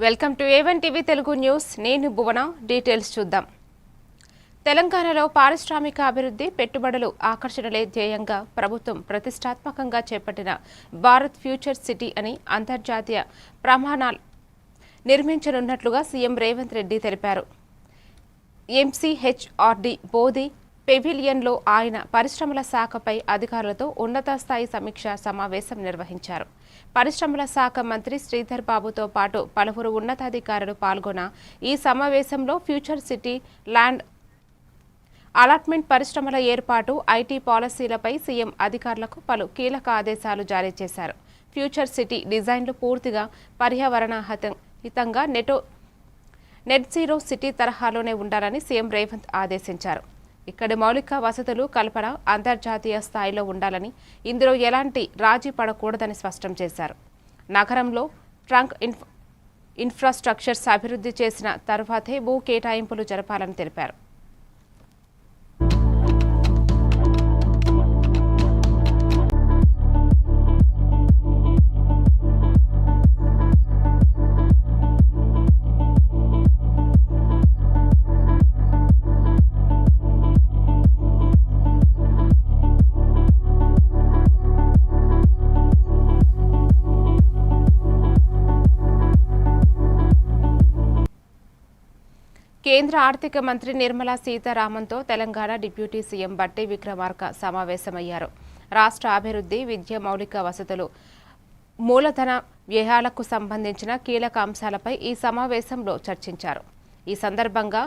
Welcome to A1 TV Telugu news. నేను భువన. Details చూద్దాం. తెలంగాణలో పారిశ్రామిక అభివృద్ధి పెట్టుబడులు ఆకర్షణలే ధ్యేయంగా ప్రభుత్వం ప్రతిష్టాత్మకంగా చేపట్టిన భారత్ ఫ్యూచర్ సిటీ అని అంతర్జాతీయ ప్రమాణాలు నిర్మించనున్నట్లుగా సీఎం రేవంత్ రెడ్డి తెలిపారు. MCHRD బోధి పెవిలియన్లో ఆయన పరిశ్రమల శాఖపై అధికారులతో ఉన్నత స్థాయి సమీక్ష సమావేశం నిర్వహించారు. పరిశ్రమల శాఖ మంత్రి శ్రీధర్ బాబుతో పాటు పలువురు ఉన్నతాధికారులు పాల్గొన్న ఈ సమావేశంలో ఫ్యూచర్ సిటీ ల్యాండ్ అలాట్మెంట్, పరిశ్రమల ఏర్పాటు, ఐటీ పాలసీలపై సీఎం అధికారులకు పలు కీలక ఆదేశాలు జారీ చేశారు. ఫ్యూచర్ సిటీ డిజైన్లు పూర్తిగా పర్యావరణ హితంగా నెట్ జీరో సిటీ తరహాలోనే ఉండాలని సీఎం రేవంత్ ఆదేశించారు. ఇక్కడి మౌలిక వసతులు కల్పన అంతర్జాతీయ స్థాయిలో ఉండాలని, ఇందులో ఎలాంటి రాజీ పడకూడదని స్పష్టం చేశారు. నగరంలో ట్రంక్ ఇన్ఫ్రాస్ట్రక్చర్స్ అభివృద్ధి చేసిన తర్వాతే భూ కేటాయింపులు జరపాలని తెలిపారు. కేంద్ర ఆర్థిక మంత్రి నిర్మలా సీతారామన్తో తెలంగాణ డిప్యూటీ సీఎం బట్టి విక్రమార్క సమావేశమయ్యారు. రాష్ట్ర అభివృద్ధి, విద్య, మౌలిక వసతులు, మూలధన వ్యయాలకు సంబంధించిన కీలక అంశాలపై ఈ సమావేశంలో చర్చించారు. ఈ సందర్భంగా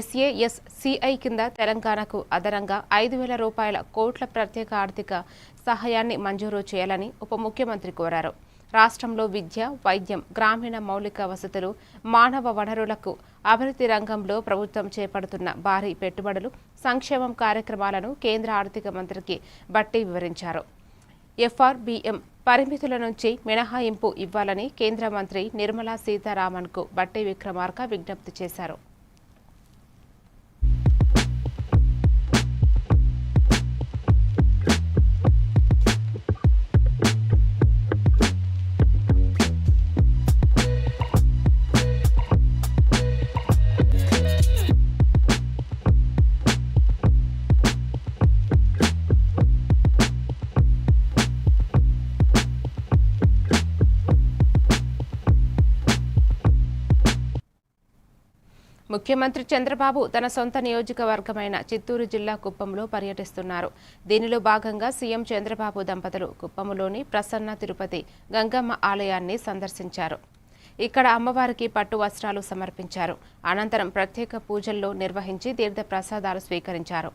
SASCI కింద తెలంగాణకు అదనంగా 5,000 రూపాయల కోట్ల ప్రత్యేక ఆర్థిక సహాయాన్ని మంజూరు చేయాలని ఉప ముఖ్యమంత్రి కోరారు. రాష్ట్రంలో విద్య, వైద్యం, గ్రామీణ మౌలిక వసతులు, మానవ వనరులకు అభివృద్ధి రంగంలో ప్రభుత్వం చేపడుతున్న భారీ పెట్టుబడులు, సంక్షేమం కార్యక్రమాలను కేంద్ర ఆర్థిక మంత్రికి బట్టి వివరించారు. FRBM పరిమితుల నుంచి మినహాయింపు ఇవ్వాలని కేంద్ర మంత్రి నిర్మలా సీతారామన్కు బట్టి విక్రమార్క విజ్ఞప్తి చేశారు. ముఖ్యమంత్రి చంద్రబాబు తన సొంత నియోజకవర్గమైన చిత్తూరు జిల్లా కుప్పంలో పర్యటిస్తున్నారు. దీనిలో భాగంగా సీఎం చంద్రబాబు దంపతులు కుప్పంలోని ప్రసన్న తిరుపతి గంగమ్మ ఆలయాన్ని సందర్శించారు. ఇక్కడ అమ్మవారికి పట్టు వస్త్రాలు సమర్పించారు. అనంతరం ప్రత్యేక పూజల్లో నిర్వహించి తీర్థ ప్రసాదాలు స్వీకరించారు.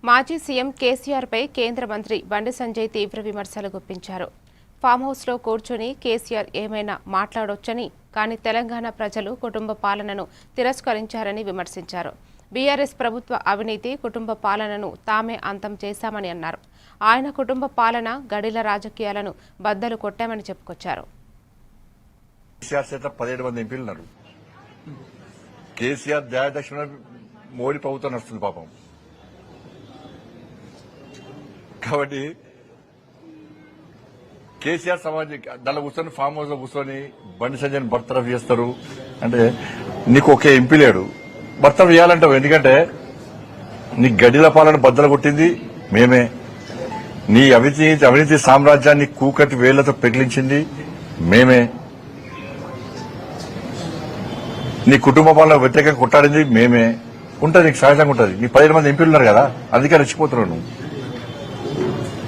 మాజీ సీఎం కేసీఆర్పై కేంద్ర మంత్రి బండి సంజయ్ తీవ్ర విమర్శలు గుప్పించారు. ఫామ్ హౌస్లో కూర్చొని కేసీఆర్ ఏమైనా మాట్లాడొచ్చని, కానీ తెలంగాణ ప్రజలు కుటుంబ పాలనను తిరస్కరించారని విమర్శించారు. బీఆర్ఎస్ ప్రభుత్వ అవినీతి కుటుంబ పాలనను తామే అంతం చేశామని అన్నారు. ఆయన కుటుంబ పాలన గడిల రాజకీయాలను బద్దలు కొట్టామని చెప్పుకొచ్చారు. కేసీఆర్ దయాదక్షిణ మోడీ ప్రభుత్వం నడుస్తుంది పాపం. కాబట్టి కేసీఆర్ సమాజం దానిలో కూర్చొని ఫామ్ హౌస్ లో కూర్చొని బండి సంజయ్ బర్తరఫ్ చేస్తారు. అంటే నీకు ఒకే ఎంపీ లేడు, బర్తరఫ్ చేయాలంటావు. ఎందుకంటే నీ గడిల పాలన బద్దలు కొట్టింది మేమే, నీ అవినీతి సామ్రాజ్యాన్ని కూకటి వేళ్లతో పెగిలించింది మేమే, నీ కుటుంబ పాలన వ్యతిరేకంగా కొట్టాడింది మేమే. ఉంటుంది, నీకు సహజంగా ఉంటుంది. నీ 17 మంది ఎంపీలు ఉన్నారు కదా, అందుకే రెచ్చిపోతున్నావు నువ్వు.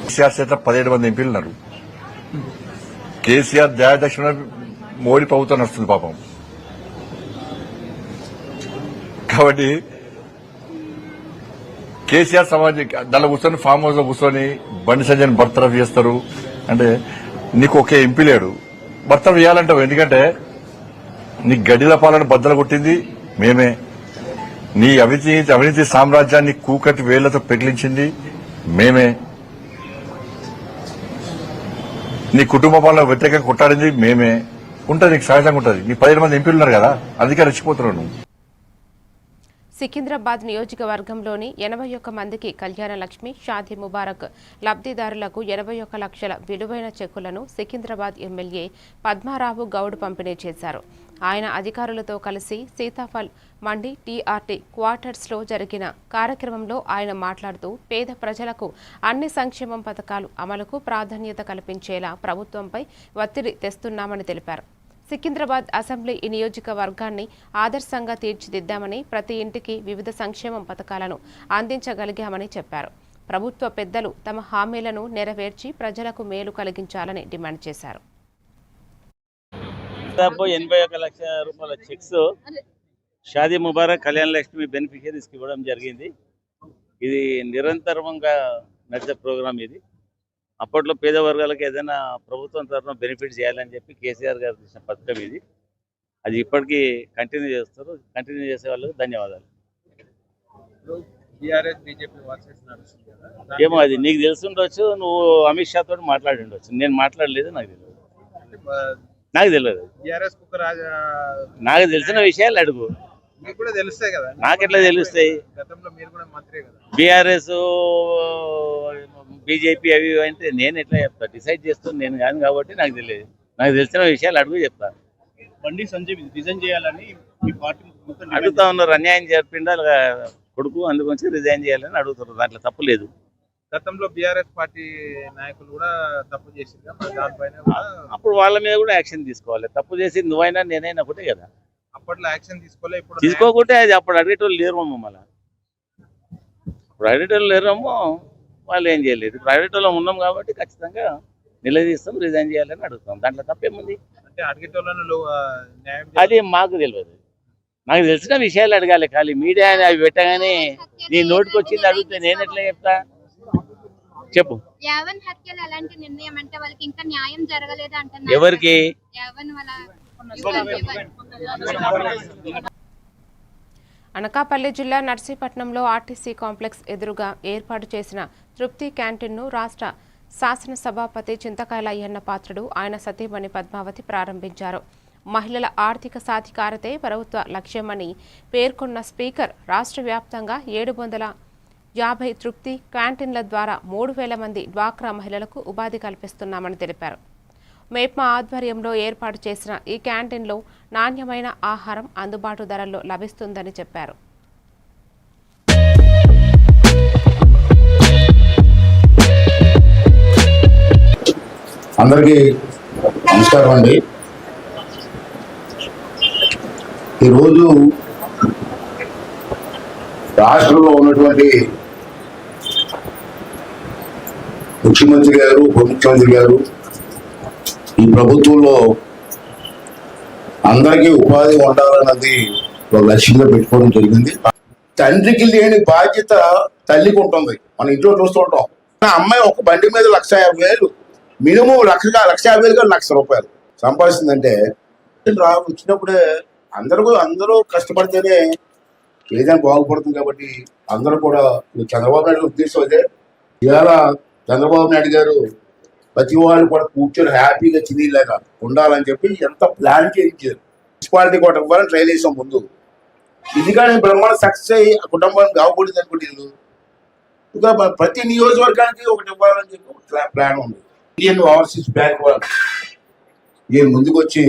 కేసీఆర్ చేత 17 మంది ఎంపీలు ఉన్నారు. కేసీఆర్ దయాదక్షిణ మోడీ ప్రభుత్వం నడుస్తుంది పాపం. కాబట్టి కేసీఆర్ సమాజం దానిలో కూర్చొని ఫామ్ హౌస్ లో కూర్చొని బండి సంజయ్ బర్తరఫ్ చేస్తారు. అంటే నీకు ఒకే ఎంపీ లేడు, బర్తరఫ్ చేయాలంటావు. ఎందుకంటే నీ గడిల పాలన బద్దలు కొట్టింది మేమే, నీ అవినీతి సామ్రాజ్యాన్ని కూకటి వేళ్లతో పెగిలించింది మేమే, నీ కుటుంబ పాలన వ్యతిరేకంగా కొట్టాడింది మేమే. ఉంటుంది, నీకు సహజంగా ఉంటుంది. నీ 17 మంది ఎంపీలు ఉన్నారు కదా, అందుకే రెచ్చిపోతున్నావు నువ్వు. సికింద్రాబాద్ నియోజకవర్గంలోని 81 మందికి కళ్యాణ లక్ష్మి, షాదీ ముబారక్ లబ్ధిదారులకు 81 లక్షల విలువైన చెక్కులను సికింద్రాబాద్ ఎమ్మెల్యే పద్మారావు గౌడ్ పంపిణీ చేశారు. ఆయన అధికారులతో కలిసి సీతాఫల్ మండి టీఆర్టీ క్వార్టర్స్లో జరిగిన కార్యక్రమంలో ఆయన మాట్లాడుతూ పేద ప్రజలకు అన్ని సంక్షేమ పథకాలు అమలుకు ప్రాధాన్యత కల్పించేలా ప్రభుత్వంపై ఒత్తిడి తెస్తున్నామని తెలిపారు. సికింద్రాబాద్ అసెంబ్లీ ఈ నియోజకవర్గాన్ని ఆదర్శంగా తీర్చిదిద్దామని, ప్రతి ఇంటికి వివిధ సంక్షేమ పథకాలను అందించగలిగామని చెప్పారు. ప్రభుత్వ పెద్దలు తమ హామీలను నెరవేర్చి ప్రజలకు మేలు కలిగించాలని డిమాండ్ చేశారు. 81 లక్షల రూపాయల చెక్స్ షాదీ ముబారక్ కళ్యాణ లక్ష్మి బెనిఫిషరీస్కి ఇవ్వడం జరిగింది. ఇది నిరంతరంగా నడిచే ప్రోగ్రాం. ఇది అప్పట్లో పేద వర్గాలకు ఏదైనా ప్రభుత్వం తరఫున బెనిఫిట్ చేయాలని చెప్పి కేసీఆర్ గారు తీసిన పథకం ఇది. అది ఇప్పటికీ కంటిన్యూ చేస్తారు. కంటిన్యూ చేసే వాళ్ళకి ధన్యవాదాలు. ఏమో అది నీకు తెలుసుండొచ్చు, నువ్వు అమిత్ షా తోటి మాట్లాడి ఉండొచ్చు. నేను మాట్లాడలేదు, నాకు తెలియదు. నాకు తెలిసిన విషయాలు అడుగు, నాకెట్లా తెలుస్తాయి? బీఆర్ఎస్ బీజేపీ అవి అంటే నేను ఎట్లా చెప్తా? డిసైడ్ చేస్తాను నేను కాదు కాబట్టి నాకు తెలియదు. నాకు తెలిసిన విషయాలు అడుగు చెప్తాను. బండి సంజయ్ రిజైన్ చేయాలని మీ పార్టీ అడుగుతా ఉన్నారు. అన్యాయం చెప్పిండా కొడుకు, అందుకొచ్చి రిజైన్ చేయాలని అడుగుతారు. దాంట్లో తప్పు లేదు. గతంలో బీఆర్ఎస్ పార్టీ నాయకులు కూడా తప్పు చేసింది, దానిపైన అప్పుడు వాళ్ళ మీద కూడా యాక్షన్ తీసుకోవాలి. తప్పు చేసి నువ్వైనా నేనైనా ఒకటే కదా. అప్పట్లో యాక్షన్ తీసుకోలే, ఇప్పుడు తీసుకోకుంటే అది అప్పుడు అడిగేటోళ్ళు లేరమ్మో. మళ్ళీ ఇప్పుడు అడిగేటోళ్ళు లేరమ్మో, వాళ్ళు ఏం చేయలేదు. ఇప్పుడు అడిగేటోళ్ళు ఉన్నాం కాబట్టి ఖచ్చితంగా నిలదీస్తాం, రిజైన్ చేయాలని అడుగుతాం. దాంట్లో తప్పేముంది? అంటే అడిగేటోళ్ళను అది మాకు తెలియదు. నాకు తెలిసిన విషయాలు అడగాలి. ఖాళీ మీడియా అవి పెట్టగానే నీ నోటికి వచ్చింది అడిగితే నేను ఎట్లా చెప్తా? చెప్పు. యావన్ హత్యలు అలాంటి నిర్ణయం అంటే వాళ్ళకి ఇంకా న్యాయం జరగలేదు అంటున్నారు. ఎవరికి? యావన్ వాళ్ళ అనకాపల్లి జిల్లా నర్సీపట్నంలో ఆర్టీసీ కాంప్లెక్స్ ఎదురుగా ఏర్పాటు చేసిన తృప్తి క్యాంటీన్ను రాష్ట్ర శాసనసభాపతి చింతకాయల అయ్యన్న పాత్రుడు, ఆయన సతీమణి పద్మావతి ప్రారంభించారు. మహిళల ఆర్థిక సాధికారతే ప్రభుత్వ లక్ష్యమని పేర్కొన్న స్పీకర్, రాష్ట్ర వ్యాప్తంగా 750 తృప్తి క్యాంటీన్ల ద్వారా 3000 మంది డ్వాక్రా మహిళలకు ఉపాధి కల్పిస్తున్నామని తెలిపారు. మేప్మా ఆధ్వర్యంలో ఏర్పాటు చేసిన ఈ క్యాంటీన్లో నాణ్యమైన ఆహారం అందుబాటు ధరల్లో లభిస్తుందని చెప్పారు. అందరికీ నమస్కారం అండి. ఈరోజు రాష్ట్రంలో ఉన్నటువంటి ముఖ్యమంత్రి గారు, ఉప ముఖ్యమంత్రి గారు ఈ ప్రభుత్వంలో అందరికీ ఉపాధి ఉండాలన్నది ఒక లక్ష్యంగా పెట్టుకోవడం జరిగింది. తండ్రికి లేని బాధ్యత తల్లికి ఉంటుంది. మన ఇంట్లో చూస్తూ ఉంటాం. అమ్మాయి ఒక బండి మీద 1,50,000 మినిమం 1,50,000 1,00,000 సంపాదిస్తుందంటే వచ్చినప్పుడే అందరూ కష్టపడితేనే ఏదైనా బాగుపడుతుంది. కాబట్టి అందరూ కూడా చంద్రబాబు నాయుడు ఉద్దేశం అదే. ఇవాళ చంద్రబాబు నాయుడు గారు ప్రతి వాళ్ళు కూడా కూర్చొని హ్యాపీగా చిన్నీలాగా ఉండాలని చెప్పి ఎంత ప్లాన్ చేయించారు. మున్సిపాలిటీ కూడా ఇవ్వాలని ట్రై చేసాం ముందు. ఇది కానీ బ్రహ్మాండ సక్సెస్ అయ్యి ఆ కుటుంబానికి బాగుపడింది అనుకుంటే ఇంకా ప్రతి నియోజకవర్గానికి ఒకటి ఇవ్వాలని చెప్పి ఒక ప్లాన్ ఉంది. ఇండియన్ ఓవర్సీస్ బ్యాంక్ వాళ్ళు ఈయన ముందుకు వచ్చి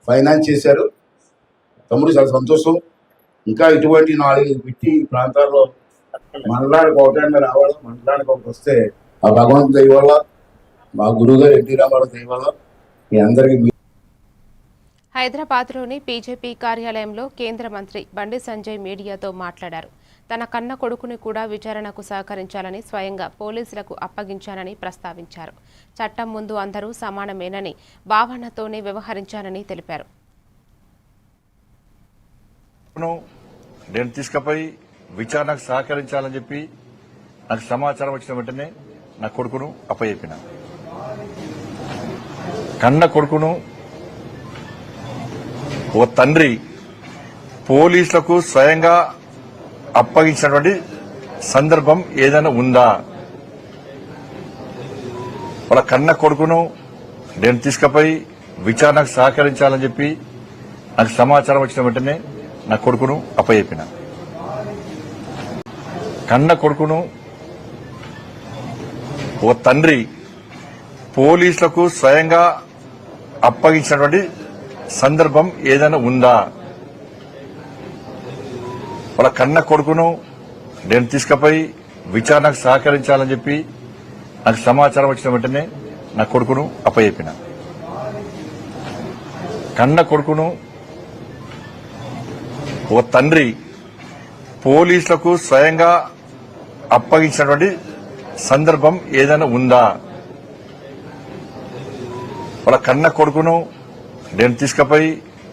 ఫైనాన్స్ చేశారు. తమ్ముడు చాలా సంతోషం. ఇంకా ఇటువంటి 4-5 పెట్టి ఈ ప్రాంతాల్లో మండలానికి ఒకటైనా రావడం, మండలానికి ఒకటి వస్తే ఆ భగవంతు దయ వల్ల, మా గురువు గారు ఎన్టీ రామారావు దయ వల్ల మీ అందరికీ. హైదరాబాద్లోని బీజేపీ కార్యాలయంలో కేంద్ర మంత్రి బండి సంజయ్ మీడియాతో మాట్లాడారు. తన కన్న కొడుకుని కూడా విచారణకు సహకరించాలని స్వయంగా పోలీసులకు అప్పగించానని ప్రస్తావించారు. చట్టం ముందు అందరూ సమానమేనని భావనతోనే వ్యవహరించానని తెలిపారు. నేను తీసుకుపోయి విచారణకు సహకరించాలని చెప్పి నాకు సమాచారం వచ్చిన వెంటనే నా కొడుకును అప్పచెప్పిన. కన్న కొడుకును ఓ తండ్రి పోలీసులకు స్వయంగా అప్పగించినటువంటి సందర్భం ఏదైనా ఉందా? వాళ్ళ కన్న కొడుకును నేను తీసుకుపోయి విచారణకు సహకరించాలని చెప్పి నాకు సమాచారం వచ్చిన వెంటనే నా కొడుకును అప్పచెప్పిన. కన్న కొడుకును ఓ తండ్రి పోలీసులకు స్వయంగా అప్పగించినటువంటి సందర్భం ఏదైనా ఉందా? వాళ్ళ కన్న కొడుకును నేను తీసుకుపోయి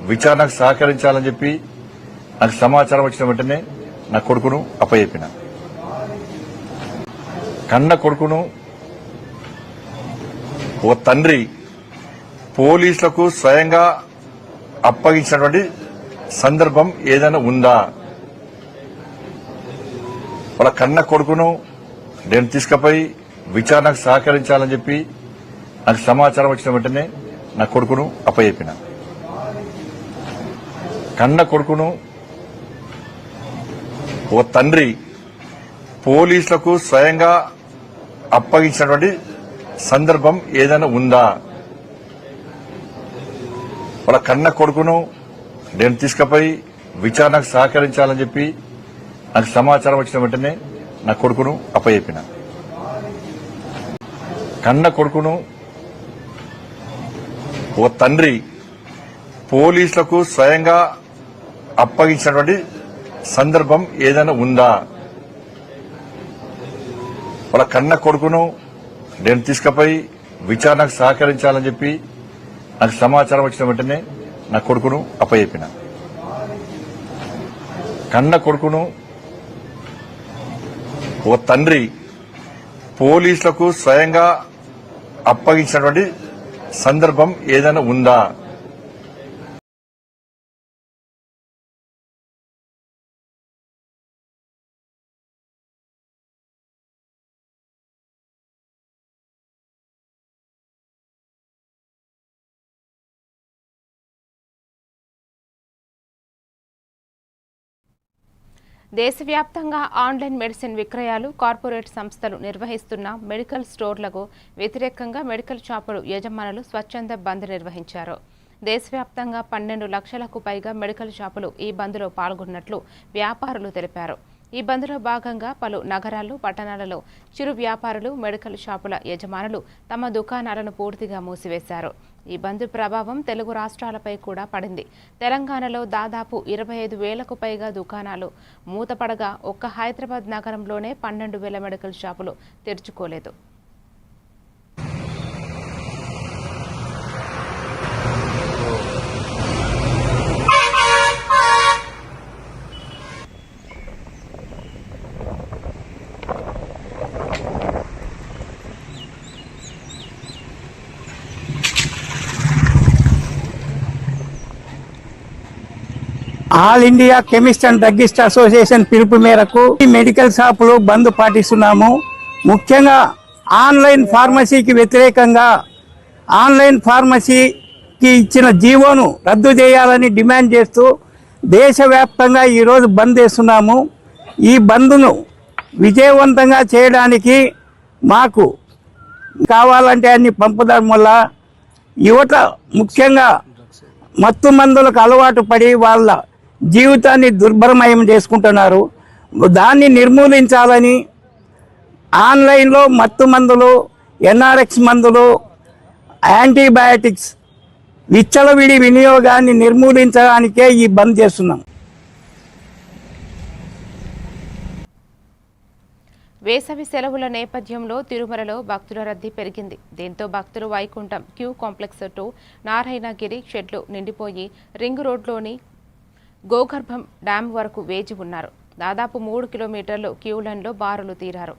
విచారణకు సహకరించాలని చెప్పి నాకు సమాచారం వచ్చిన వెంటనే నా కొడుకును అప్పచెప్పిన. కన్న కొడుకును ఓ తండ్రి పోలీసులకు స్వయంగా అప్పగించినటువంటి సందర్భం ఏదైనా ఉందా? వాళ్ళ కన్న కొడుకును నేను తీసుకుపోయి విచారణకు సహకరించాలని చెప్పి నాకు సమాచారం వచ్చిన వెంటనే నా కొడుకును అప్పచెప్పిన. కన్న కొడుకును ఓ తండ్రి పోలీసులకు స్వయంగా అప్పగించినటువంటి సందర్భం ఏదైనా ఉందా? వాళ్ళ కన్న కొడుకును నేను తీసుకుపోయి విచారణకు సహకరించాలని చెప్పి నాకు సమాచారం వచ్చిన వెంటనే నా కొడుకును అప్పచెప్పిన. కన్న కొడుకును ఓ తండ్రి పోలీసులకు స్వయంగా అప్పగించినటువంటి సందర్భం ఏదైనా ఉందా? వాళ్ళ కన్న కొడుకును నేను తీసుకుపోయి విచారణకు సహకరించాలని చెప్పి నాకు సమాచారం వచ్చిన వెంటనే నా కొడుకును అప్పచెప్పిన. కన్న కొడుకును ఓ తండ్రి పోలీసులకు స్వయంగా అప్పగించినటువంటి సందర్భం ఏదైనా ఉందా? వాళ్ళ కన్న కొడుకును నేను తీసుకుపోయి విచారణకు సహకరించాలని చెప్పి నాకు సమాచారం వచ్చిన వెంటనే నా కొడుకును అప్పచెప్పిన. కన్న కొడుకును ఓ తండ్రి పోలీసులకు స్వయంగా అప్పగించినటువంటి సందర్భం ఏదైనా ఉందా? దేశవ్యాప్తంగా ఆన్లైన్ మెడిసిన్ విక్రయాలు కార్పొరేట్ సంస్థలు నిర్వహిస్తున్న మెడికల్ స్టోర్లకు వ్యతిరేకంగా మెడికల్ షాపులు యజమానులు స్వచ్ఛంద బంద్ నిర్వహించారు. దేశవ్యాప్తంగా 12 లక్షలకు పైగా మెడికల్ షాపులు ఈ బంద్లో పాల్గొన్నట్లు వ్యాపారులు తెలిపారు. ఈ బంద్లో భాగంగా పలు నగరాలు, పట్టణాలలో చిరు వ్యాపారులు, మెడికల్ షాపుల యజమానులు తమ దుకాణాలను పూర్తిగా మూసివేశారు. ఈ బంద్ ప్రభావం తెలుగు రాష్ట్రాలపై కూడా పడింది. తెలంగాణలో దాదాపు 25,000కు పైగా దుకాణాలు మూతపడగా ఒక్క హైదరాబాద్ నగరంలోనే 12,000 మెడికల్ షాపులు తెరుచుకోలేదు. All India chemist and druggist association పిలుపు మేరకు ఈ మెడికల్ షాపులు బంద్ పాటిస్తున్నాము. ముఖ్యంగా ఆన్లైన్ ఫార్మసీకి వ్యతిరేకంగా ఆన్లైన్ ఫార్మసీకి ఇచ్చిన జీవోను రద్దు చేయాలని డిమాండ్ చేస్తూ దేశవ్యాప్తంగా ఈరోజు బంద్ చేస్తున్నాము. ఈ బంద్ను విజయవంతంగా చేయడానికి మాకు కావాలంటే అన్ని పంపడం వల్ల యువత ముఖ్యంగా మత్తు మందులకు అలవాటు పడి వాళ్ళ జీవితాన్ని దుర్భరమయం చేసుకుంటున్నారు. దాన్ని నిర్మూలించాలని ఆన్లైన్లో మత్తు మందులు, ఎన్ఆర్ఎక్స్ మందులు, యాంటీబయాటిక్స్ విచ్చలవిడి వినియోగాన్ని నిర్మూలించడానికే ఈ బంద్ చేస్తున్నాం. వేసవి సెలవుల నేపథ్యంలో తిరుమలలో భక్తుల రద్దీ పెరిగింది. దీంతో భక్తులు Vaikuntham queue complex two Narayanagiri షెడ్లు నిండిపోయి రింగ్ రోడ్లోని గోగర్భం డ్యాం వరకు వేచి ఉన్నారు. దాదాపు 3 కిలోమీటర్లు క్యూలైన్లో బారులు తీరారు.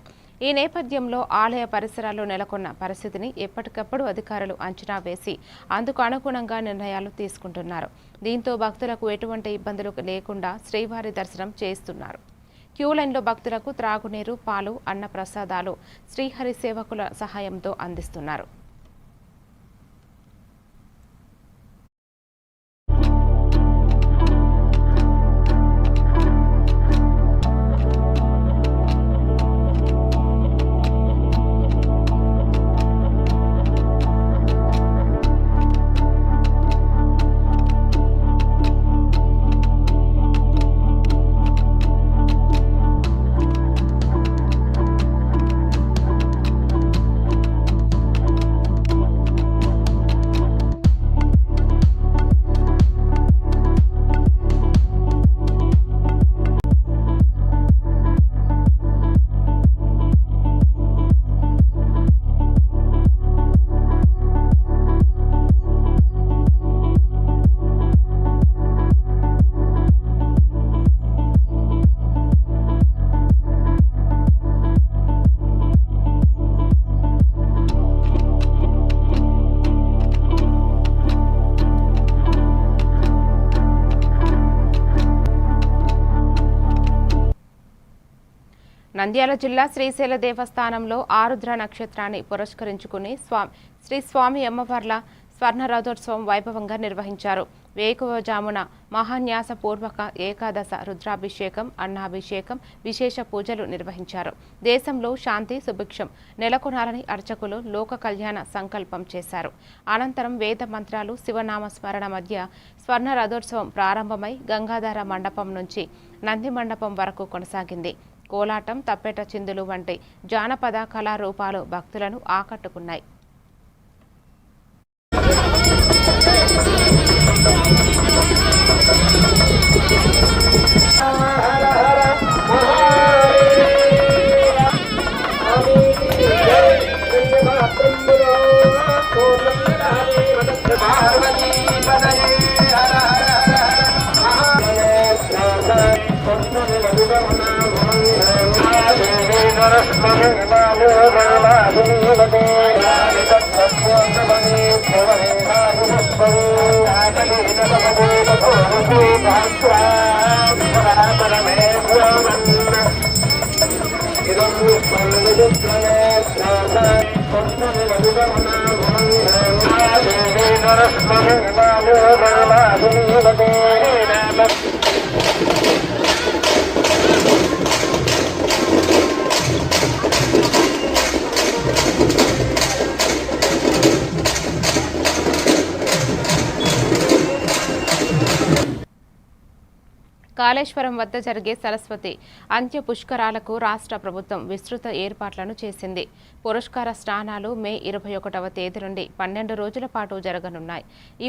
ఈ నేపథ్యంలో ఆలయ పరిసరాల్లో నెలకొన్న పరిస్థితిని ఎప్పటికప్పుడు అధికారులు అంచనా వేసి అందుకు అనుగుణంగా నిర్ణయాలు తీసుకుంటున్నారు. దీంతో భక్తులకు ఎటువంటి ఇబ్బందులు లేకుండా శ్రీవారి దర్శనం చేస్తున్నారు. క్యూలైన్లో భక్తులకు త్రాగునీరు, పాలు, అన్న ప్రసాదాలు శ్రీహరి సేవకుల సహాయంతో అందిస్తున్నారు. నంద్యాల జిల్లా శ్రీశైల దేవస్థానంలో ఆరుద్ర నక్షత్రాన్ని పురస్కరించుకుని శ్రీ స్వామి అమ్మవార్ల స్వర్ణ రథోత్సవం వైభవంగా నిర్వహించారు. వేకువజామున మహాన్యాసపూర్వక ఏకాదశ రుద్రాభిషేకం, అన్నాభిషేకం, విశేష పూజలు నిర్వహించారు. దేశంలో శాంతి సుభిక్షం నెలకొనాలని అర్చకులు లోక కళ్యాణ సంకల్పం చేశారు. అనంతరం వేద మంత్రాలు, శివనామ స్మరణ మధ్య స్వర్ణ రథోత్సవం ప్రారంభమై గంగాధర మండపం నుంచి నంది మండపం వరకు కొనసాగింది. కోలాటం, తప్పెట చిందులు వంటి జానపద కళారూపాలు భక్తులను ఆకట్టుకున్నాయి. కాళేశ్వరం వద్ద జరిగే సరస్వతి అంత్య పుష్కరాలకు రాష్ట్ర ప్రభుత్వం విస్తృత ఏర్పాట్లను చేసింది. పురస్కార స్నానాలు మే 21వ తేదీ నుండి 12 రోజుల పాటు జరగనున్నాయి. ఈ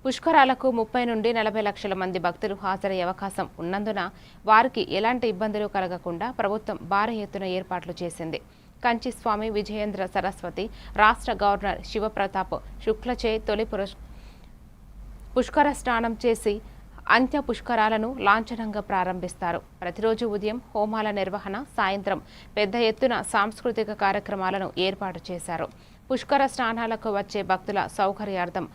పుష్కరాలకు 30 నుండి 40 లక్షల మంది భక్తులు హాజరయ్యే అవకాశం ఉన్నందున వారికి ఎలాంటి ఇబ్బందులు కలగకుండా ప్రభుత్వం భారీ ఎత్తున ఏర్పాట్లు చేసింది. కంచి స్వామి విజయేంద్ర సరస్వతి రాష్ట్ర గవర్నర్ శివప్రతాప్ శుక్లచే తొలి పుష్కర స్నానం చేసి అంత్య పుష్కరాలను లాంఛనంగా ప్రారంభిస్తారు. ప్రతిరోజు ఉదయం హోమాల నిర్వహణ, సాయంత్రం పెద్ద ఎత్తున సాంస్కృతిక కార్యక్రమాలను ఏర్పాటు చేశారు. పుష్కర స్నానాలకు వచ్చే భక్తుల సౌకర్యార్థం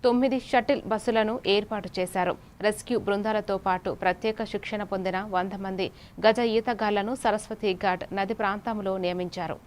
9 షటిల్ బస్సులను ఏర్పాటు చేశారు. రెస్క్యూ బృందాలతో పాటు ప్రత్యేక శిక్షణ పొందిన 100 మంది గజ ఈతగాళ్లను సరస్వతి ఘాట్ నది ప్రాంతంలో నియమించారు.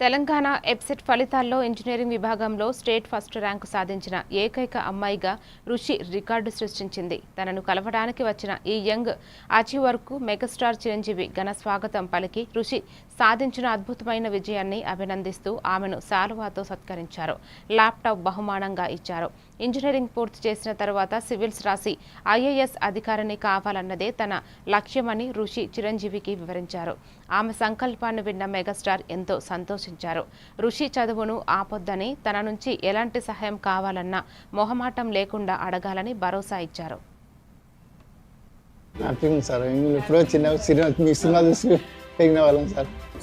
తెలంగాణ ఎబ్సెట్ ఫలితాల్లో ఇంజనీరింగ్ విభాగంలో స్టేట్ ఫస్ట్ ర్యాంకు సాధించిన ఏకైక అమ్మాయిగా రుషి రికార్డు సృష్టించింది. తనను కలవడానికి వచ్చిన ఈ యంగ్ అచీవర్కు మెగాస్టార్ చిరంజీవి ఘన స్వాగతం పలికి రుషి సాధించిన అద్భుతమైన విజయాన్ని అభినందిస్తూ ఆమెను శాలువాతో సత్కరించారు. ల్యాప్టాప్ బహుమానంగా ఇచ్చారు. ఇంజనీరింగ్ పూర్తి చేసిన తర్వాత సివిల్స్ రాసి ఐఏఎస్ అధికారిని కావాలన్నదే తన లక్ష్యమని రుషి చిరంజీవికి వివరించారు. ఆమె సంకల్పాన్ని విన్న మెగాస్టార్ ఎంతో సంతోషించారు. రుషి చదువును ఆపొద్దని, తన నుంచి ఎలాంటి సహాయం కావాలన్నా మొహమాటం లేకుండా అడగాలని భరోసా ఇచ్చారు.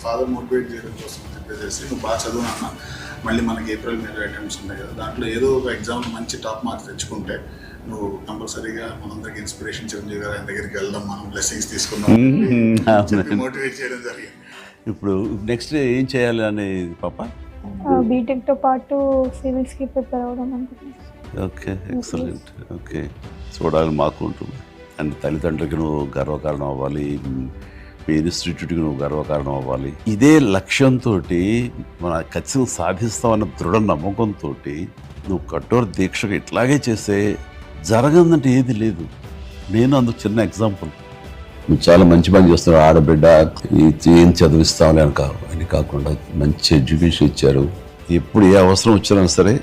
ఫాదర్ మోటివేట్ చేయడం కోసం చెప్పేసి నువ్వు బాగా చదువు అన్న, మళ్ళీ మనకి ఏప్రిల్ మే అటెంప్ట్స్ ఉన్నాయి కదా, దాంట్లో ఏదో ఒక ఎగ్జామ్లో మంచి టాప్ మార్క్స్ తెచ్చుకుంటే నువ్వు కంపల్సరీగా మనందరికి ఇన్స్పిరేషన్ చిరంజీవి గారు ఆయన దగ్గరికి వెళ్దాం, మనం బ్లెస్సింగ్స్ తీసుకుందాం మోటివేట్ చేయడం జరిగింది. ఇప్పుడు నెక్స్ట్ ఏం చేయాలి అని పాప? బీటెక్ తో పాటు సివిల్స్ కి ప్రిపేర్ అవ్వడం అనుకుంటున్నాను. Okay, excellent. ఓకే, చూడాలి మాకు ఉంటుంది. అండ్ తల్లిదండ్రులకి నువ్వు గర్వకారణం అవ్వాలి, మీ ఇన్స్టిట్యూట్కి నువ్వు గర్వకారణం అవ్వాలి. ఇదే లక్ష్యంతో మన ఖచ్చితంగా సాధిస్తామన్న దృఢ నమ్మకంతో నువ్వు కఠోర దీక్షగా ఇట్లాగే చేస్తే జరగదంటే ఏది లేదు. నేను అందుకు చిన్న ఎగ్జాంపుల్. నువ్వు చాలా మంచి పని చేస్తున్నావు. ఆడబిడ్డ ఏం చదివిస్తామని అని కాకుండా మంచి ఎడ్యుకేషన్ ఇచ్చారు. ఎప్పుడు ఏ అవసరం వచ్చినా సరే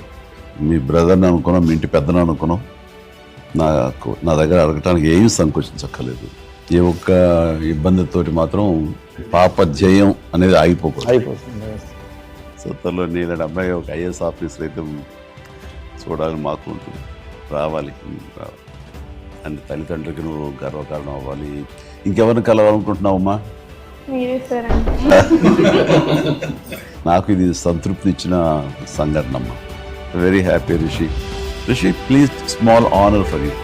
మీ బ్రదర్ని అనుకున్నాం, మీ ఇంటి పెద్దను అనుకున్నాం, నా దగ్గర అడగటానికి ఏమీ సంకోచించక్కర్లేదు. ఏ ఒక్క ఇబ్బందితోటి మాత్రం పాప జయం అనేది అయిపోతుంది. సో త్వరలో నేను అబ్బాయి ఒక ఐఏఎస్ ఆఫీసర్ అయితే చూడాలని మాకు ఉంటుంది. రావాలి. అండ్ తల్లిదండ్రులకి నువ్వు గర్వకారణం అవ్వాలి. ఇంకెవరిని కలవాలనుకుంటున్నావమ్మా? నాకు ఇది సంతృప్తి ఇచ్చిన సంఘటన అమ్మా. Very happy Rishi. Rishi, please small honour for you.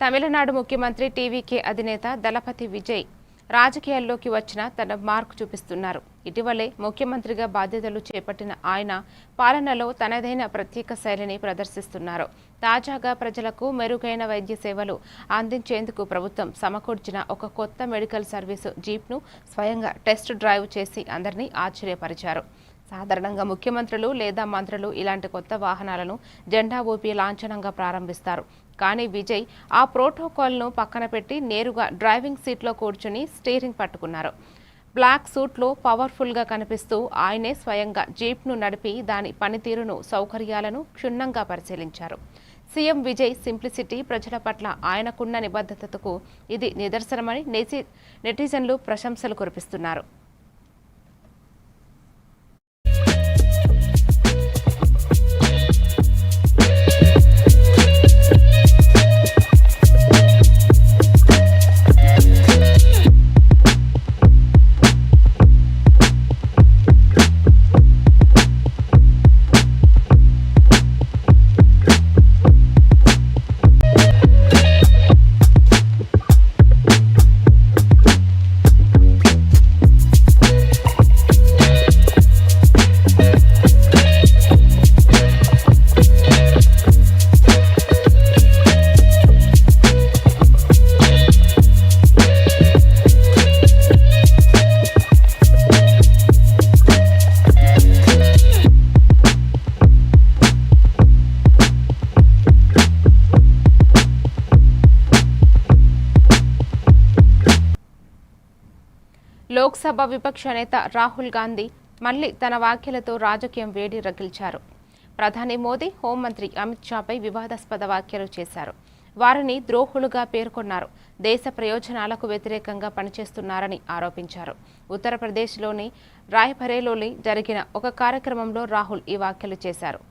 Tamil Nadu ముఖ్యమంత్రి టీవీకే అధినేత దళపతి విజయ్ రాజకీయాల్లోకి వచ్చిన తన మార్కు చూపిస్తున్నారు. ఇటీవలే ముఖ్యమంత్రిగా బాధ్యతలు చేపట్టిన ఆయన పాలనలో తనదైన ప్రత్యేక శైలిని ప్రదర్శిస్తున్నారు. తాజాగా ప్రజలకు మెరుగైన వైద్య సేవలు అందించేందుకు ప్రభుత్వం సమకూర్చిన ఒక కొత్త మెడికల్ సర్వీసు జీప్ను స్వయంగా టెస్ట్ డ్రైవ్ చేసి అందరినీ ఆశ్చర్యపరిచారు. సాధారణంగా ముఖ్యమంత్రులు లేదా మంత్రులు ఇలాంటి కొత్త వాహనాలను జెండా ఊపి లాంఛనంగా ప్రారంభిస్తారు. కానీ విజయ్ ఆ ప్రోటోకాల్ను పక్కన పెట్టి నేరుగా డ్రైవింగ్ సీట్లో కూర్చుని స్టీరింగ్ పట్టుకున్నారు. బ్లాక్ సూట్లో పవర్ఫుల్గా కనిపిస్తూ ఆయనే స్వయంగా జీప్ను నడిపి దాని పనితీరును, సౌకర్యాలను క్షుణ్ణంగా పరిశీలించారు. సీఎం విజయ్ సింప్లిసిటీ, ప్రజల పట్ల ఆయనకున్న నిబద్ధతకు ఇది నిదర్శనమని నెటిజన్లు ప్రశంసలు కురిపిస్తున్నారు. లోక్సభ విపక్ష నేత రాహుల్ గాంధీ మళ్లీ తన వ్యాఖ్యలతో రాజకీయం వేడి రగిల్చారు. ప్రధాని మోదీ, హోంమంత్రి అమిత్ షాపై వివాదాస్పద వ్యాఖ్యలు చేశారు. వారిని ద్రోహులుగా పేర్కొన్నారు. దేశ ప్రయోజనాలకు వ్యతిరేకంగా పనిచేస్తున్నారని ఆరోపించారు. ఉత్తరప్రదేశ్లోని రాయ్బరేలీలో జరిగిన ఒక కార్యక్రమంలో రాహుల్ ఈ వ్యాఖ్యలు చేశారు.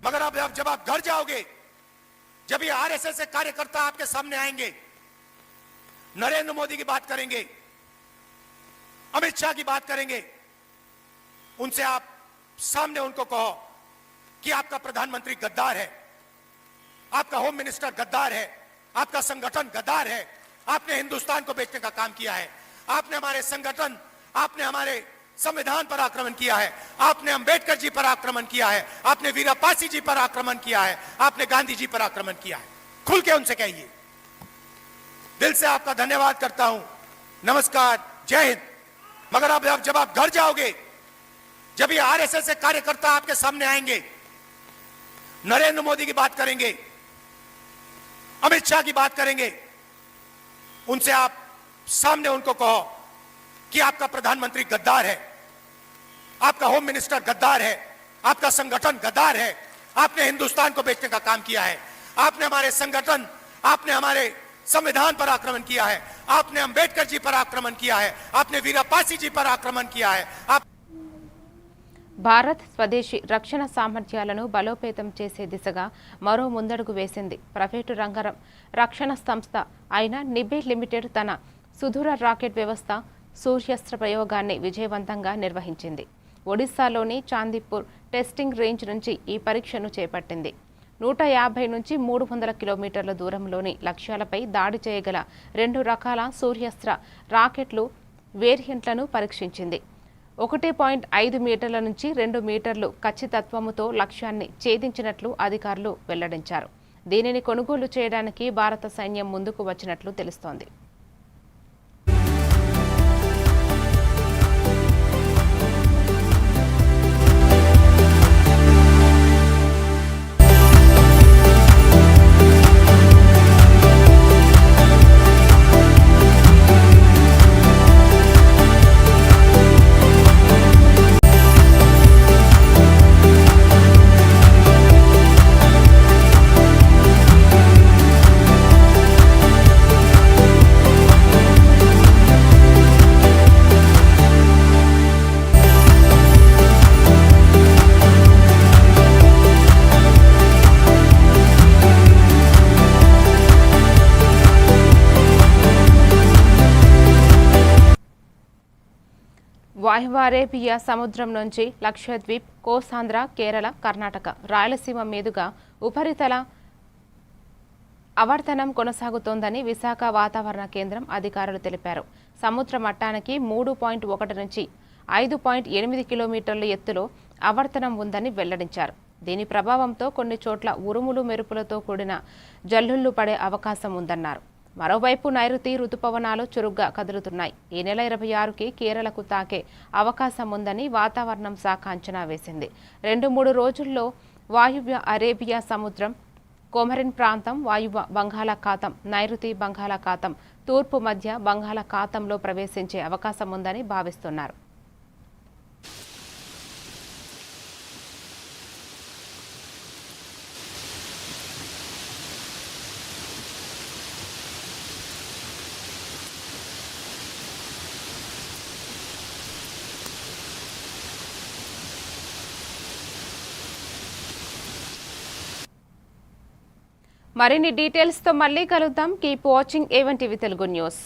मगर अब जब आप घर जाओगे, जब ये आरएसएस के कार्यकर्ता आपके सामने आएंगे, नरेंद्र मोदी की बात करेंगे, अमित शाह की बात करेंगे, उनसे आप सामने उनको कहो कि आपका प्रधानमंत्री गद्दार है, आपका होम मिनिस्टर गद्दार है, आपका संगठन गद्दार है, आपने हिंदुस्तान को बेचने का काम किया है, आपने हमारे संगठन, आपने हमारे संविधान पर आक्रमण किया है, आपने अंबेडकर जी पर आक्रमण किया है, आपने वीरापासी जी पर आक्रमण किया है, आपने गांधी जी पर आक्रमण किया है. खुल के उनसे कहिए. दिल से आपका धन्यवाद करता हूं. नमस्कार, जय हिंद. मगर अब जब आप घर जाओगे, जब ये आरएसएस के कार्यकर्ता आपके सामने आएंगे, नरेंद्र मोदी की बात करेंगे, अमित शाह की बात करेंगे, उनसे आप सामने उनको कहो कि आपका प्रधानमंत्री गद्दार है, आपका होम मिनिस्टर गद्दार है, आपका संगठन गद्दार है, आपने हिंदुस्तान को बेचने का काम किया है, आपने हमारे संगठन, आपने हमारे संविधान पर आक्रमण किया है, आपने अंबेडकर जी पर आक्रमण किया है, आपने वीरापासी जी पर आक्रमण किया है. భారత్ స్వదేశీ రక్షణ సామర్థ్యాలను బలోపేతం చేసే దిశగా మరో ముందడుగు వేసింది. ప్రైవేటు రంగ రక్షణ సంస్థ అయిన నిబే లిమిటెడ్ తన సుదూర రాకెట్ వ్యవస్థ సూర్యాస్త్ర ప్రయోగాన్ని విజయవంతంగా నిర్వహించింది. ఒడిశాలోని చాందీపూర్ టెస్టింగ్ రేంజ్ నుంచి ఈ పరీక్షను చేపట్టింది. 150 నుంచి 300 కిలోమీటర్ల దూరంలోని లక్ష్యాలపై దాడి చేయగల 2 రకాల సూర్యాస్త్ర రాకెట్లు వేరియంట్లను పరీక్షించింది. 1.5 మీటర్ల నుంచి 2 మీటర్లు ఖచ్చితత్వముతో లక్ష్యాన్ని ఛేదించినట్లు అధికారులు వెల్లడించారు. దీనిని కొనుగోలు చేయడానికి భారత సైన్యం ముందుకు వచ్చినట్లు తెలుస్తోంది. వాయువ్య అరేబియా సముద్రం నుంచి లక్షద్వీప్, కోస్తాంధ్ర, కేరళ, కర్ణాటక, రాయలసీమ మీదుగా ఉపరితల ఆవర్తనం కొనసాగుతోందని విశాఖ వాతావరణ కేంద్రం అధికారులు తెలిపారు. సముద్ర మట్టానికి 3.1 నుంచి 5.8 కిలోమీటర్ల ఎత్తులో ఆవర్తనం ఉందని వెల్లడించారు. దీని ప్రభావంతో కొన్ని చోట్ల ఉరుములు మెరుపులతో కూడిన జల్లుళ్లు పడే అవకాశం ఉందన్నారు. మరోవైపు నైరుతి రుతుపవనాలు చురుగ్గా కదులుతున్నాయి. ఈ నెల 26కి కేరళకు తాకే అవకాశం ఉందని వాతావరణం శాఖ అంచనా వేసింది. 2-3 రోజుల్లో వాయువ్య అరేబియా సముద్రం, కొమరిన్ ప్రాంతం, వాయువ్య బంగాళాఖాతం, నైరుతి బంగాళాఖాతం, తూర్పు మధ్య బంగాళాఖాతంలో ప్రవేశించే అవకాశం ఉందని భావిస్తున్నారు. మరిన్ని డీటెయిల్స్ తో మళ్ళీ కలుద్దాం. Keep watching A1 TV Telugu news.